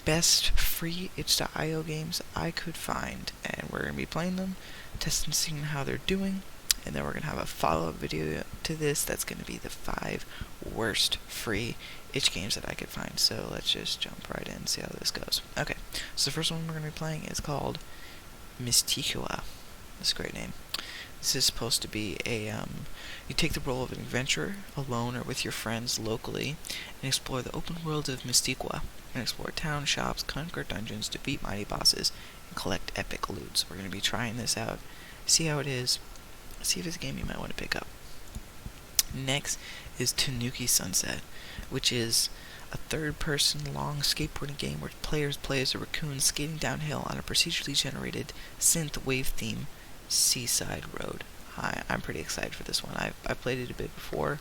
best free itch.io games I could find, and we're going to be playing them, testing, seeing how they're doing, and then we're going to have a follow-up video to this that's going to be the 5 worst free itch games that I could find. So let's just jump right in and see how this goes. Okay, so the first one we're going to be playing is called Mysticua. That's a great name. This is supposed to be a, you take the role of an adventurer, alone or with your friends locally, and explore the open world of Mysticua, and explore towns, shops, conquer dungeons, defeat mighty bosses, and collect epic loot. So we're going to be trying this out, see how it is, see if it's a game you might want to pick up. Next is Tanuki Sunset, which is a third-person long skateboarding game where players play as a raccoon skating downhill on a procedurally generated synth wave theme seaside road. I'm pretty excited for this one. I've played it a bit before.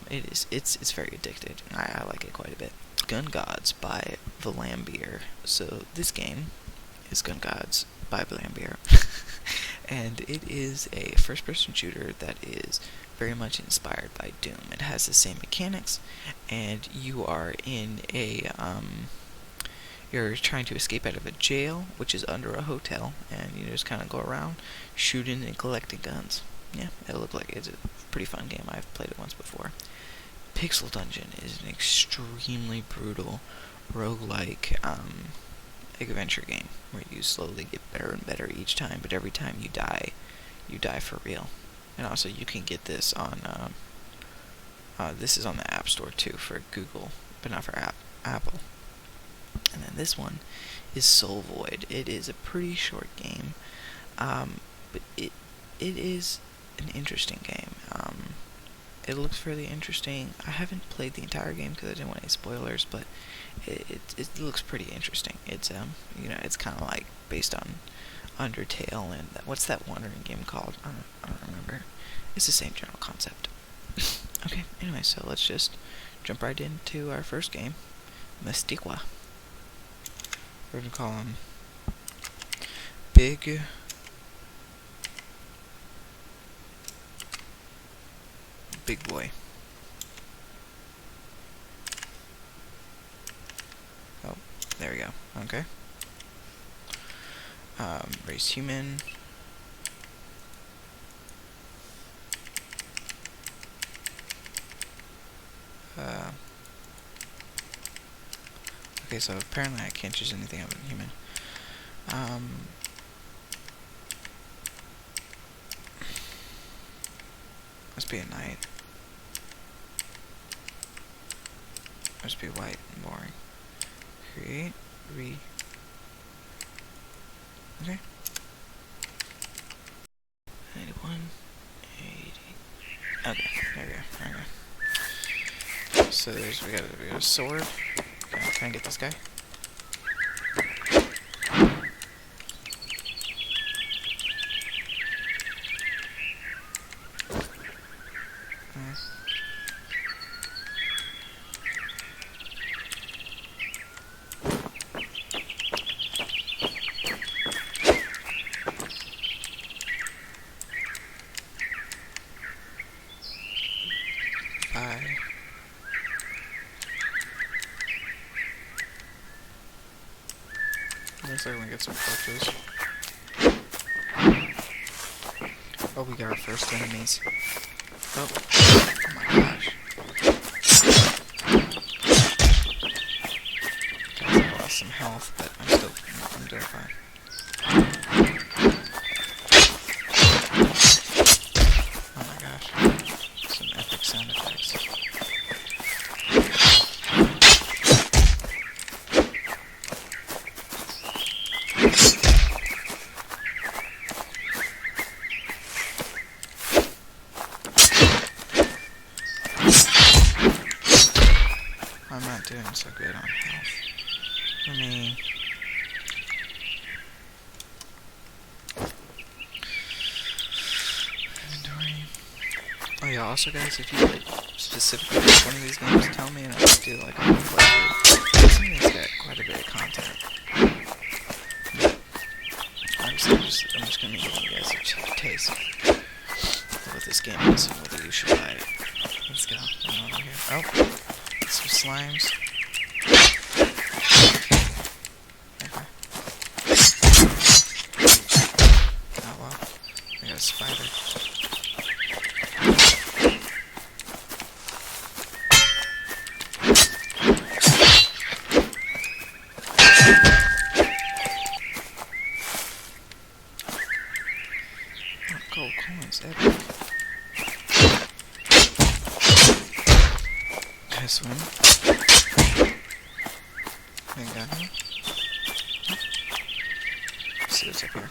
It's very addictive. I like it quite a bit. Gun Gods by Vlambeer. So this game is Gun Gods by Vlambeer. And it is a first-person shooter that is very much inspired by Doom. It has the same mechanics, and you are in a, you're trying to escape out of a jail, which is under a hotel, and you just kind of go around shooting and collecting guns. Yeah, it looks like it's a pretty fun game. I've played it once before. Pixel Dungeon is an extremely brutal roguelike adventure game where you slowly get better and better each time, but every time you die for real. And also you can get this on this is on the App Store too for Google, but not for Apple. And then this one is Soul Void. It is a pretty short game, but it is an interesting game. It looks fairly interesting. I haven't played the entire game because I didn't want any spoilers, but it looks pretty interesting. It's it's kind of like based on Undertale and what's that Wandering game called? I don't remember. It's the same general concept. Okay. Anyway, so let's just jump right into our first game, Mysticua. We're gonna call him Big Boy. Oh, there we go. Okay. Race human. Okay, so apparently I can't choose anything other than human. Must be a knight. Must be white and boring. Create, okay. 91, 80. Okay, there we go. Okay. So we got a sword. Okay, can I get this guy? Looks like we're gonna get some torches. Oh, we got our first enemies. Oh my gosh. Guys, I lost some health, but I'm doing fine. Oh my gosh. Some epic sound effects. I'm not doing so good on health. Let me... Inventory. Oh yeah, also guys, if you like specifically like one of these games, tell me and I'll do like a whole playthrough. This one has got quite a bit of content. But obviously I'm just gonna be giving you guys a taste of what this game is and whether you should buy it. Let's go. Over here. Oh! Some slimes. I swim. Ain't got him. Let's see what's up here.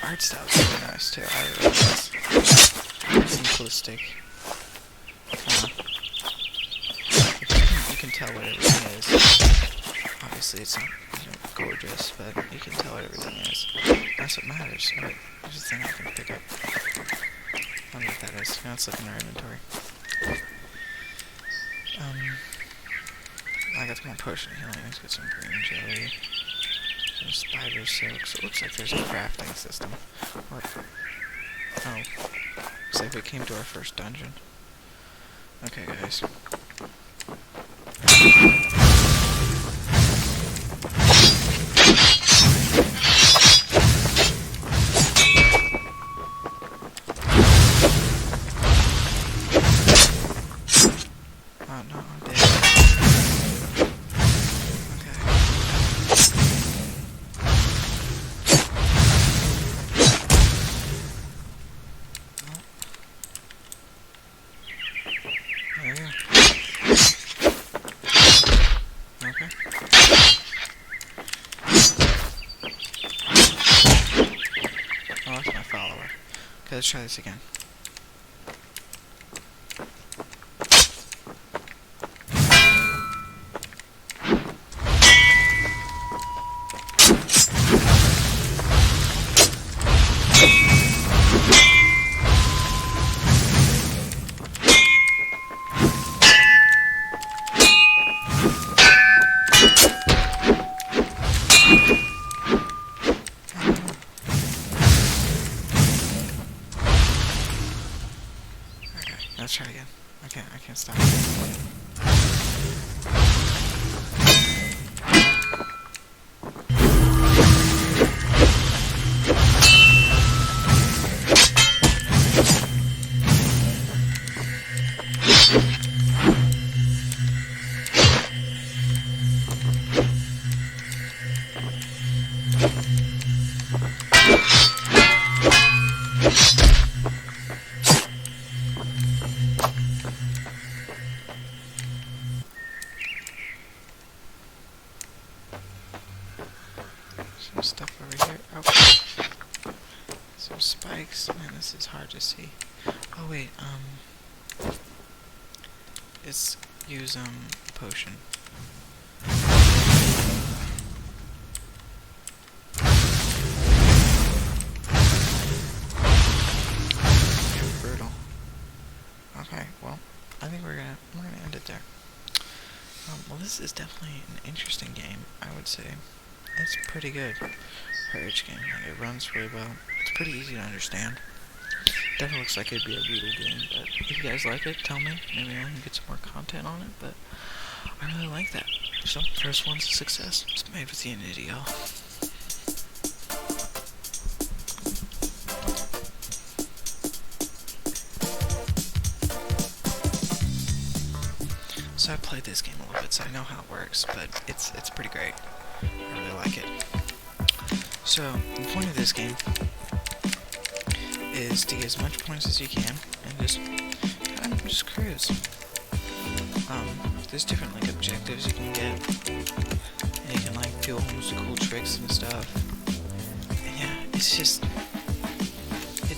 Art style is really nice too. I really like this. Simplistic. You can tell what everything is. Obviously, it's not gorgeous, but you can tell what everything is. That's what matters. Right? There's a thing I can pick up. I don't know what that is. Now let's look in our inventory. I got my potion of healing. Let's get some green jelly. Some spider silk. So it looks like there's a crafting system. Or, oh. Looks like we came to our first dungeon. Okay, guys. Oh no, I'm dead. Okay. Well. There we go. Okay. Oh, that's my follower. Okay, let's try this again. Let's try again. I can't stop. Some stuff over here. Oh. Some spikes. Man, this is hard to see. Oh wait, let's use potion. Brutal. Okay, well, I think we're gonna end it there. Well, this is definitely an interesting game, I would say. It's pretty good for each game. Like, it runs really well. It's pretty easy to understand. Definitely looks like it'd be a brutal game, but if you guys like it, tell me. Maybe I can get some more content on it, but I really like that. So, first one's a success. It's made with Unity, y'all. So I played this game a little bit, so I know how it works, but it's pretty great. I really like it. So, the point of this game is to get as much points as you can, and just cruise. There's different, like, objectives you can get, and you can, like, do all sorts of cool tricks and stuff. And yeah, it's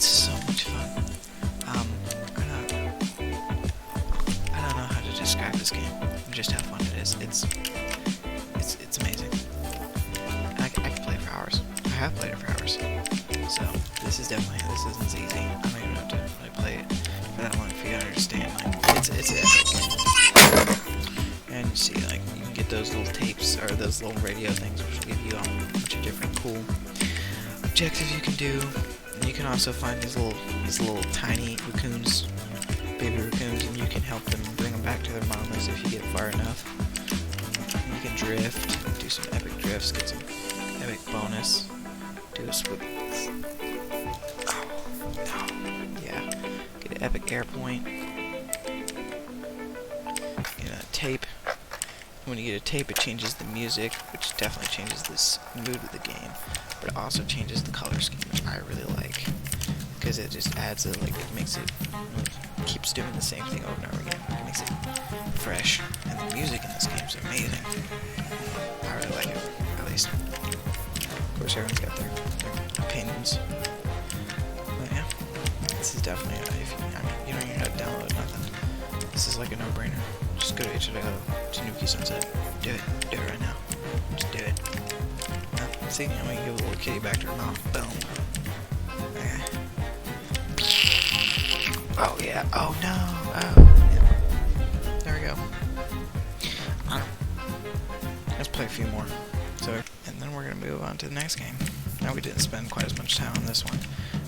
so much fun. I don't know how to describe this game, just how fun it is. It's amazing. And I can play it for hours. I have played it for hours. So, this isn't easy. I don't even have to really play it for that long for you to understand. Like, it's epic. And you see, like, you can get those little tapes, or those little radio things, which will give you a bunch of different cool objectives you can do. And you can also find these little tiny raccoons, baby raccoons, and you can help them bring them back to their mamas if you get far enough. You can drift, do some epic drifts, get some epic bonus, do a swoop. Oh, no. Yeah. Get an epic air point. Get a tape. When you get a tape, it changes the music, which definitely changes this mood of the game, but it also changes the color scheme, which I really like. because it just adds it, like, makes it, keeps doing the same thing over and over again. It makes it fresh, and the music in this game is amazing. I really like it, at least. Of course, everyone's got their opinions. But yeah, this is definitely, you don't even have to download nothing. This is like a no-brainer. Just go to itch.io, Tanuki Sunset. Do it right now. Just do it. See, I'm gonna give a little kitty back to her mouth. Boom. Okay. Oh yeah. Oh no. Oh. Yeah. There we go. Let's play a few more. So, and then we're gonna move on to the next game. Now we didn't spend quite as much time on this one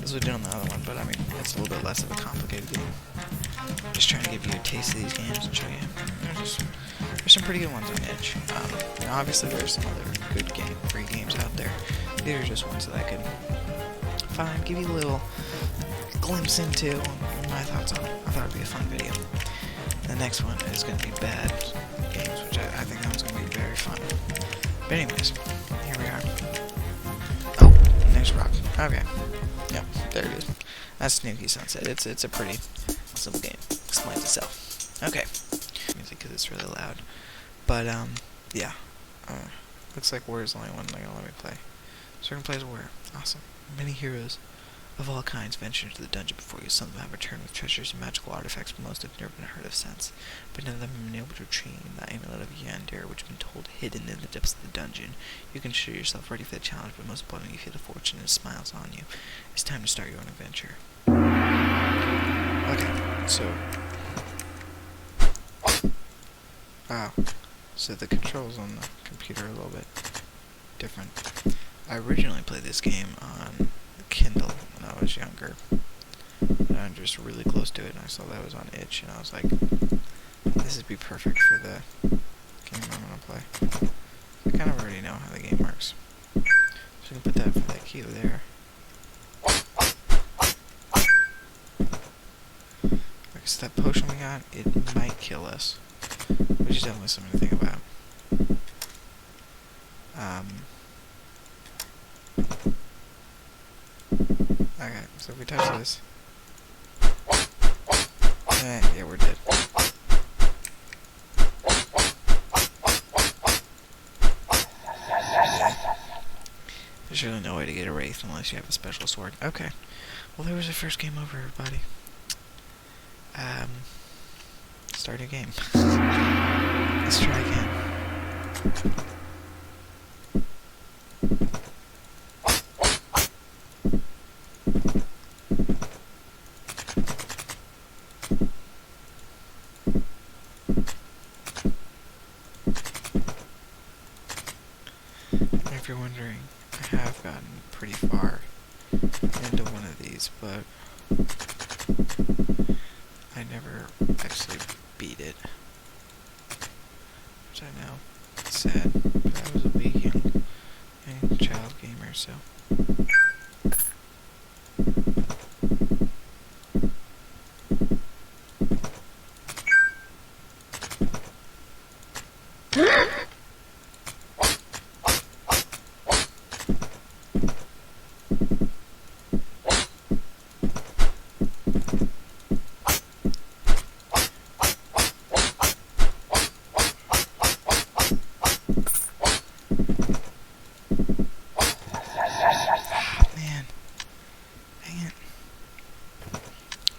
as we did on the other one, but I mean, it's a little bit less of a complicated game. Just trying to give you a taste of these games and show you. There's some pretty good ones on itch. Now obviously there's some other good free games out there. These are just ones that I could find, give you a little glimpse into my thoughts on it. I thought it'd be a fun video. The next one is going to be bad games, which I think that one's going to be very fun. But anyways, here we are. Oh, next rock. Okay. Yep, there it is. That's Tanuki Sunset. It's a pretty simple game. Explains itself. Okay. Music because it's really loud. But yeah. Looks like Warrior's the only one they're gonna let me play. So we're gonna play as Warrior. Awesome. Many heroes of all kinds venture into the dungeon before you. Some of them have returned with treasures and magical artifacts, but most have never been heard of since. But none of them have been able to retrieve the amulet of Yandere, which has been told hidden in the depths of the dungeon. You consider yourself ready for the challenge, but most importantly, you feel the fortune and smiles on you. It's time to start your own adventure. Okay, so so the controls on the computer are a little bit different. I originally played this game on Kindle when I was younger, and I'm just really close to it, and I saw that it was on itch, and I was like, this would be perfect for the game I'm gonna play. I kind of already know how the game works, so we can put that for that key there. Okay, so that potion we got, it might kill us, which is definitely something to think about. Okay, so if we touch this, yeah, we're dead. Yeah. There's really no way to get a Wraith unless you have a special sword. Okay, well there was our first game over, everybody. Start a game. Let's try again. If you're wondering, I have gotten pretty far into one of these, but I never actually beat it, which I know is sad, but I was a weak young child gamer, so.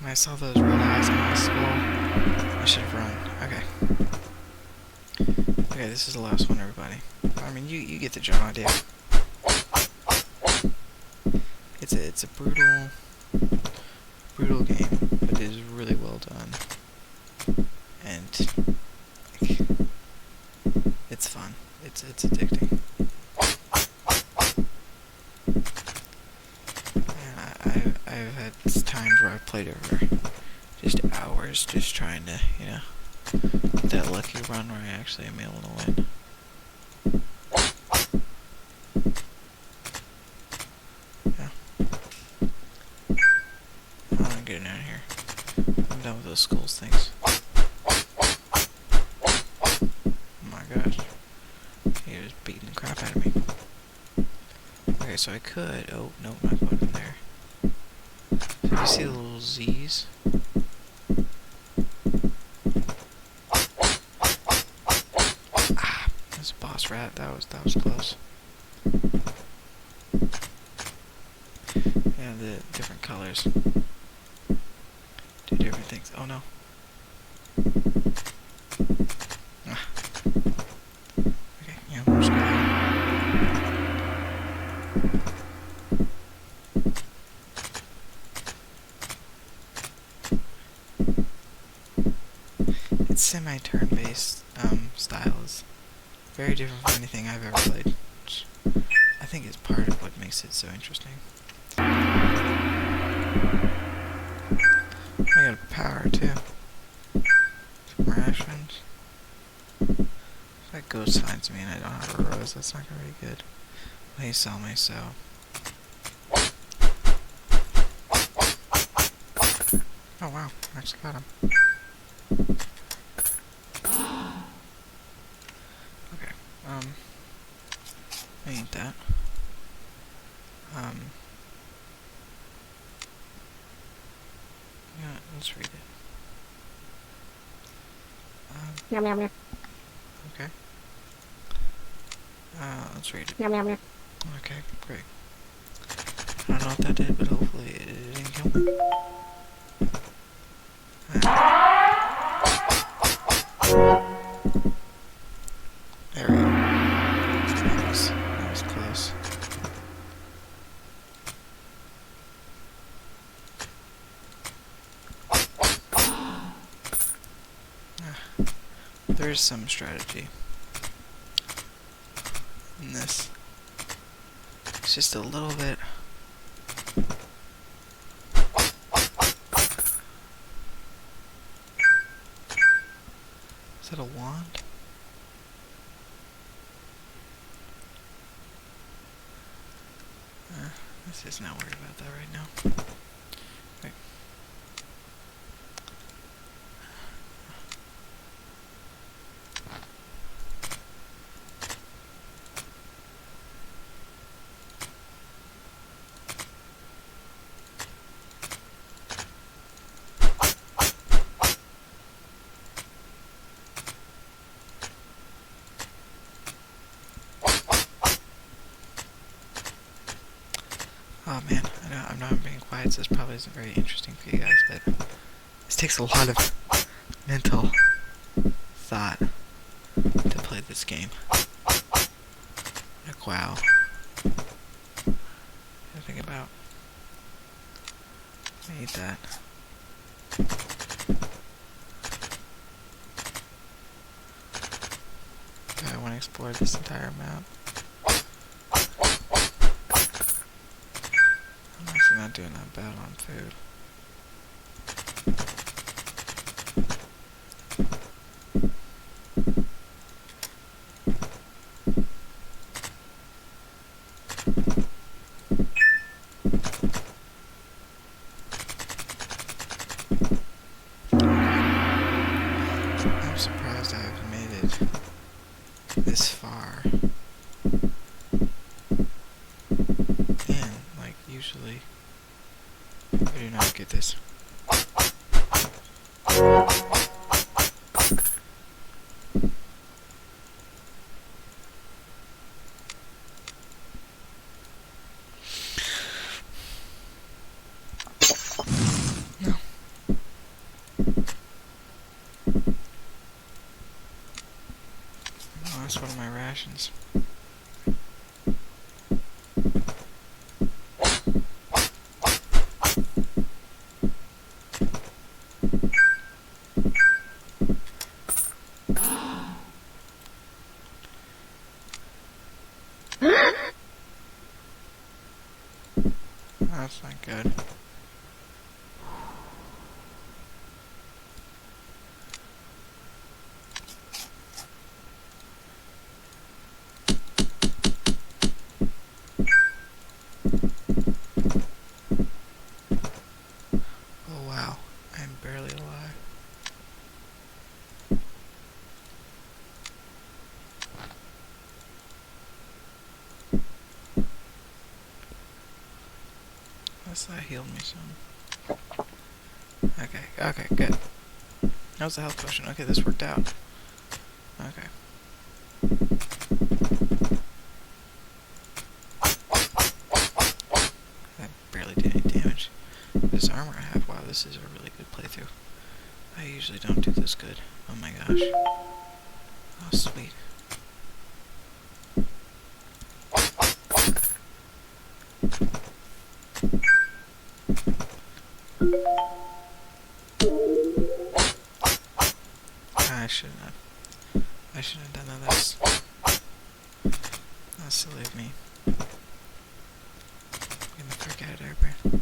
When I saw those red eyes on my skull, I should have run. Okay. Okay, this is the last one, everybody. I mean, you get the general idea. It's a brutal game, but it is really well done. And like, it's fun. It's addicting. I've had times where I've played over just hours just trying to, you know, get that lucky run where I actually am able to win. Yeah. I'm getting out of here. I'm done with those schools things. Oh my gosh. He was beating the crap out of me. Okay, so I could... Oh, no, I'm not going in there. So You see the little Z's? Ah, that's a boss rat. That was close. Yeah, the different colors do different things. Oh no. Ah. Okay, yeah, we'll just go there. Its semi-turn-based style is very different from anything I've ever played, which I think is part of what makes it so interesting. I got a power too. Some rations. If that ghost finds me and I don't have a rose, that's not gonna be good. Well, he saw me, so. Oh wow, I actually got him. Okay, I ain't that. Yeah, let's read it. Yum yum yum. Okay. Let's read it. Yum yum yum. Okay, great. I don't know what that did, but hopefully it didn't kill me. There we go. That was close. There is some strategy in this. It's just a little bit. Is that a wand? Let's just not worry about that right now. Okay. Oh man, I'm not being quiet, so this probably isn't very interesting for you guys, but this takes a lot of mental thought to play this game. Like, wow. I think about. I hate that. Do I want to explore this entire map? I'm actually not doing that bad on food. I'm surprised I've made it this far. And, like, usually I do not get this. No. Oh, that's one of my rations. That's not good. Oh wow, I'm barely alive. That healed me some. Okay, okay, good. That was the health potion. Okay, this worked out. Okay. I barely did any damage. This armor I have, wow, this is a really good playthrough. I usually don't do this good. Oh my gosh. Oh, sweet. I shouldn't have done this. That's silly of me. Get the frick out of there, Brad.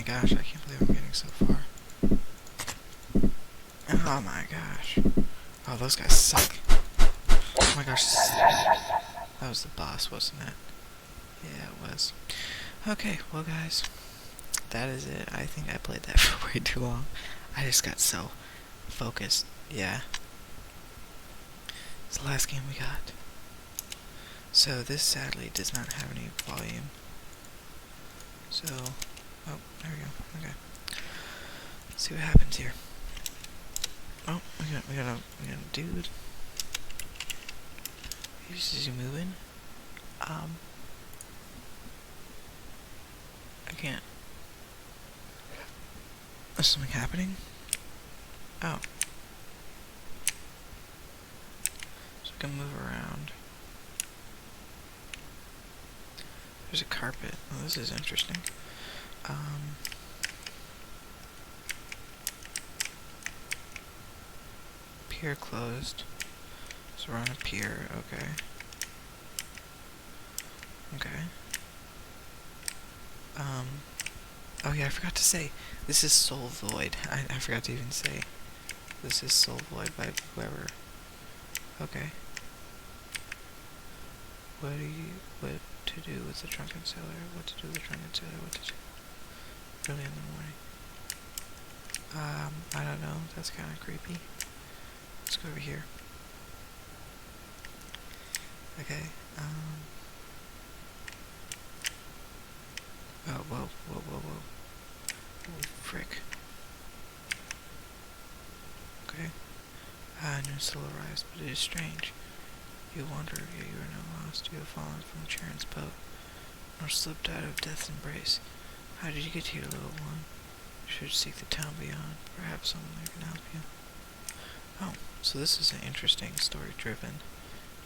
Gosh, I can't believe I'm getting so far. Oh my gosh. Oh, those guys suck. Oh my gosh. That was the boss, wasn't it? Yeah, it was. Okay, well guys, that is it. I think I played that for way too long. I just got so focused. Yeah. It's the last game we got. So this sadly does not have any volume. So, oh, there we go. Okay. Let's see what happens here. Oh, we got a dude. Is he moving? I can't. Is something happening? Oh. So I can move around. There's a carpet. Oh, this is interesting. Pier closed. So we're on a pier, okay. Okay. Oh yeah, I forgot to say, this is Soul Void. I forgot to even say. This is Soul Void by whoever. Okay. What to do with the drunken sailor? What to do with the drunken sailor? What to do? Early in the morning. I don't know. That's kind of creepy. Let's go over here. Okay. Oh, whoa. Oh, frick. Okay. News still arrives, but it is strange. You wonder, yet you are not lost. You have fallen from Charon's boat, nor slipped out of death's embrace. How did you get here, little one? You should seek the town beyond. Perhaps someone there can help you. Oh, so this is an interesting story-driven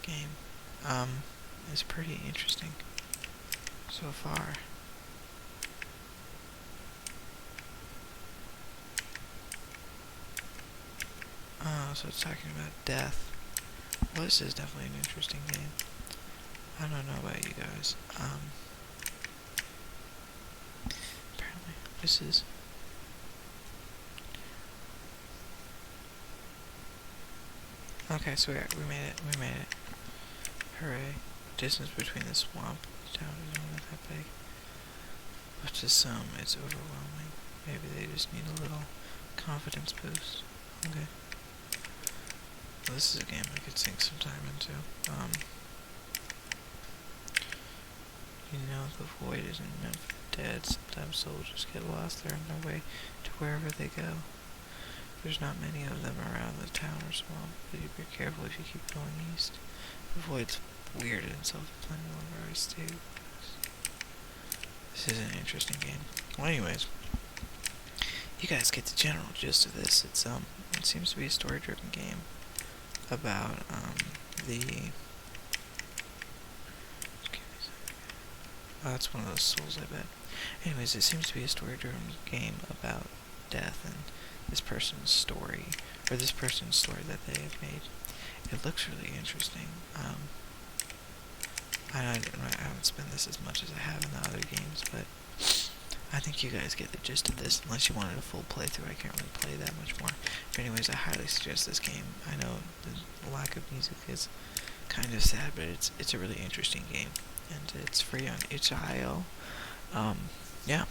game. It's pretty interesting so far. Oh, so it's talking about death. Well, this is definitely an interesting game. I don't know about you guys. Apparently, this is... Okay, so we made it. Hooray. Distance between the swamp and the town is not that big. But to some, it's overwhelming. Maybe they just need a little confidence boost. Okay. This is a game I could sink some time into. You know, the void isn't meant for the dead. Sometimes soldiers get lost there on their way to wherever they go. There's not many of them around the town or swamp, but you be careful if you keep going east. The void's weird and self-explanatory too. This is an interesting game. Well, anyways, you guys get the general gist of this. It seems to be a story-driven game about the. Oh, that's one of those souls, I bet. Anyways, it seems to be a story-driven game about death and this person's story, or this person's story that they have made. It looks really interesting. I haven't spent this as much as I have in the other games, but I think you guys get the gist of this. Unless you wanted a full playthrough, I can't really play that much more. But anyways, I highly suggest this game. I know the lack of music is kind of sad, but it's a really interesting game, and it's free on itch.io. Yeah,